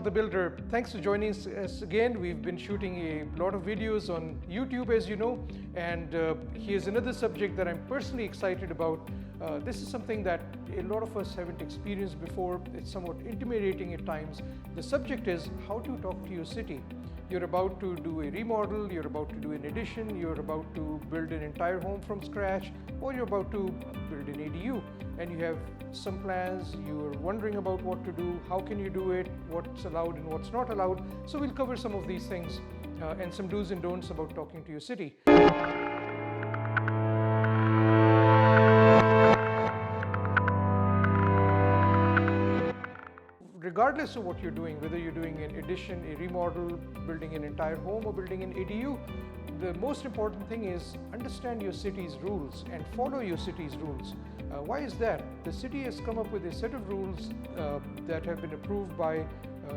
the Builder. Thanks for joining us again. We've been shooting a lot of videos on YouTube, as you know, and here's another subject that I'm personally excited about. This is something that a lot of us haven't experienced before. It's somewhat intimidating at times. The subject is how to talk to your city. You're about to do a remodel, you're about to do an addition, you're about to build an entire home from scratch, or you're about to build an ADU, and you have some plans, you're wondering about what to do, how can you do it, what's allowed and what's not allowed. So we'll cover some of these things and some do's and don'ts about talking to your city. Regardless of what you're doing, whether you're doing an addition, a remodel, building an entire home, or building an ADU, the most important thing is understand your city's rules and follow your city's rules. Why is that? The city has come up with a set of rules that have been approved by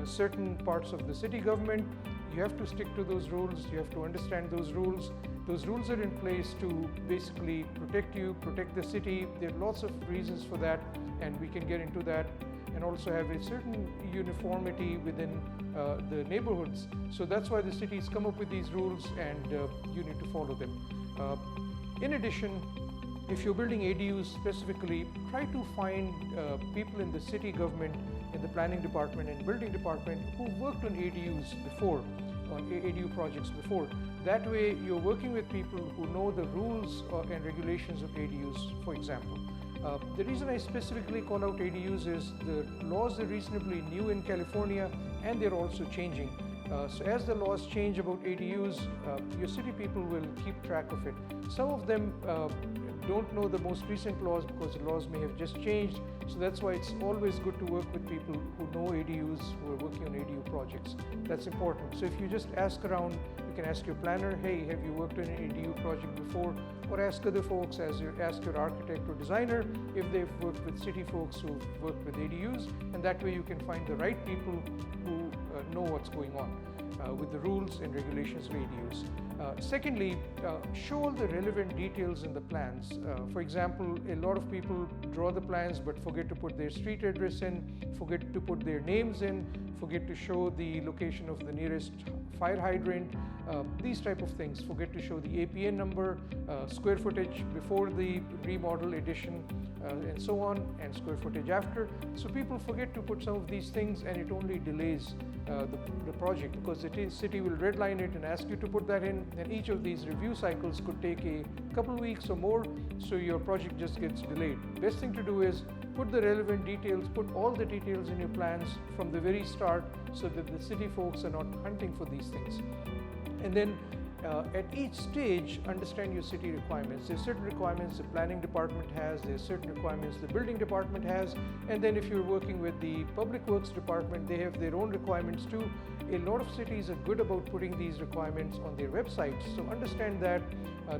certain parts of the city government. You have to stick to those rules, you have to understand those rules. Those rules are in place to basically protect you, protect the city. There are lots of reasons for that, and we can get into that, and also have a certain uniformity within the neighborhoods. So that's why the city's come up with these rules, and you need to follow them. In addition, if you're building ADUs specifically, try to find people in the city government, in the planning department and building department who worked on ADUs before, on ADU projects before. That way you're working with people who know the rules and regulations of ADUs, for example. The reason I specifically call out ADUs is the laws are reasonably new in California, and they're also changing. So as the laws change about ADUs, your city people will keep track of it. Some of them don't know the most recent laws because the laws may have just changed. So that's why it's always good to work with people who know ADUs, who are working on ADU projects. That's important. So if you just ask around, you can ask your planner, hey, have you worked on an ADU project before? Or ask other folks, ask your architect or designer if they've worked with city folks who've worked with ADUs, and that way you can find the right people who know what's going on with the rules and regulations of ADUs. Secondly, show all the relevant details in the plans. For example, a lot of people draw the plans but forget to put their street address in, forget to put their names in, forget to show the location of the nearest fire hydrant, these type of things. Forget to show the APN number, square footage before the remodel, addition, and so on, and square footage after. So people forget to put some of these things, and it only delays the project, because the city will redline it and ask you to put that in, and each of these review cycles could take a couple of weeks or more, so your project just gets delayed. Best thing to do is put the relevant details, put all the details in your plans from the very start, so that the city folks are not hunting for these things. And then at each stage, understand your city requirements. There's certain requirements the planning department has, there's certain requirements the building department has, and then if you're working with the public works department, they have their own requirements too. A lot of cities are good about putting these requirements on their websites, so understand that.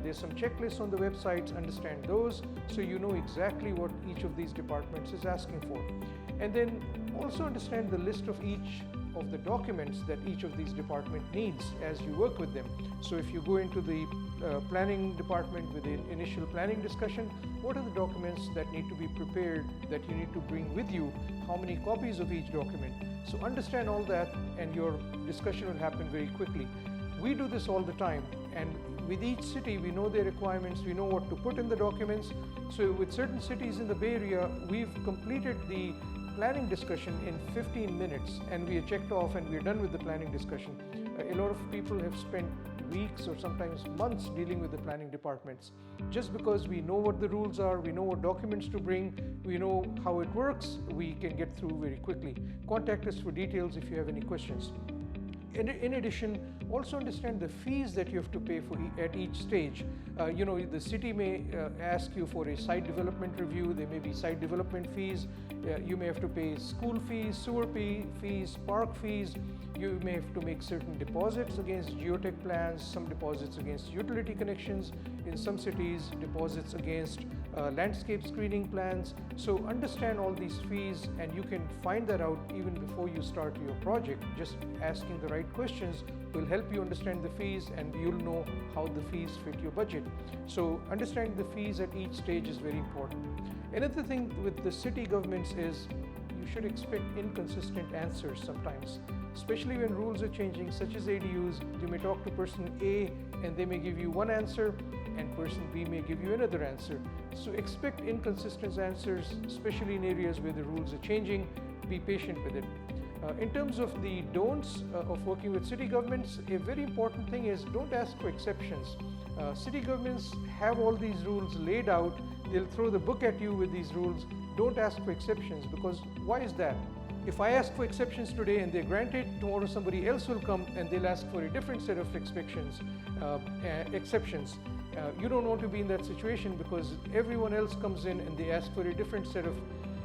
There's some checklists on the websites, understand those, so you know exactly what each of these departments is asking for. And then also understand the list of each of the documents that each of these departments needs as you work with them. So if you go into the planning department with an initial planning discussion, what are the documents that need to be prepared, that you need to bring with you, how many copies of each document. So understand all that, and your discussion will happen very quickly. We do this all the time, and with each city we know their requirements, we know what to put in the documents. So with certain cities in the Bay Area, we've completed the planning discussion in 15 minutes, and we are checked off and we're done with the planning discussion. A lot of people have spent weeks or sometimes months dealing with the planning departments. Just because we know what the rules are, we know what documents to bring, we know how it works, we can get through very quickly. Contact us for details if you have any questions. In addition, also understand the fees that you have to pay for at each stage. The city may ask you for a site development review. There may be site development fees. You may have to pay school fees, sewer fees, park fees. You may have to make certain deposits against geotech plans, some deposits against utility connections. In some cities, deposits against landscape screening plans. So understand all these fees, and you can find that out even before you start your project. Just asking the right questions will help you understand the fees, and you'll know how the fees fit your budget. So understanding the fees at each stage is very important. Another thing with the city governments is you should expect inconsistent answers sometimes, especially when rules are changing, such as ADUs. You may talk to person A and they may give you one answer, and person B may give you another answer. So expect inconsistent answers, especially in areas where the rules are changing. Be patient with it. In terms of the don'ts of working with city governments, a very important thing is don't ask for exceptions. City governments have all these rules laid out. They'll throw the book at you with these rules. Don't ask for exceptions, because why is that? If I ask for exceptions today and they're granted, tomorrow somebody else will come and they'll ask for a different set of exceptions. You don't want to be in that situation, because everyone else comes in and they ask for a different set of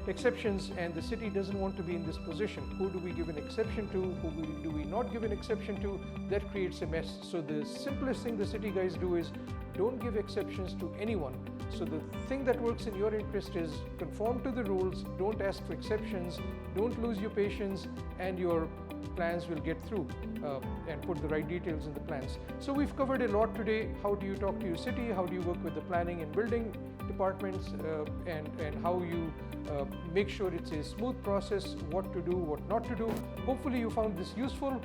exceptions, and the city doesn't want to be in this position. Who do we give an exception to? Who do we not give an exception to? That creates a mess. So the simplest thing the city guys do is don't give exceptions to anyone. So the thing that works in your interest is conform to the rules, don't ask for exceptions, don't lose your patience, and your plans will get through and put the right details in the plans. So we've covered a lot today. How do you talk to your city? How do you work with the planning and building departments, and how you make sure it's a smooth process, what to do, what not to do. Hopefully you found this useful.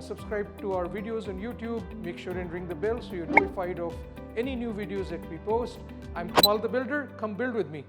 Subscribe to our videos on YouTube. Make sure and ring the bell so you're notified of any new videos that we post. I'm Kamal the Builder. Come build with me.